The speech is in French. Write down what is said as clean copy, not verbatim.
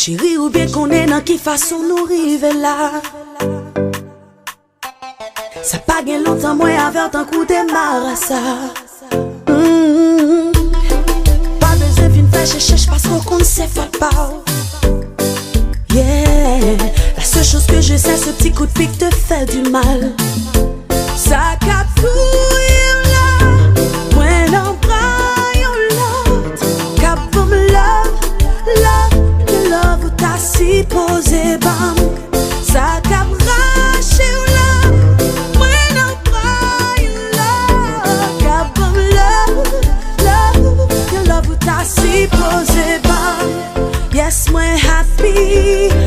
Chérie, ou bien qu'on est dans qui façon nous rive là. Ça pas bien longtemps, moi, avec un coup de marre ça. Pas besoin d'une fâche, cherche parce qu'on ne sait pas. Yeah, la seule chose que je sais, ce petit coup de pique te fait du mal. Ça capouille là, moi non braille l'autre. Cap pour me love, t'as si posé bam. Ça cap rache là, moi non braille l'autre. Cap pour me love, t'as si posé bam. Yes, moi happy.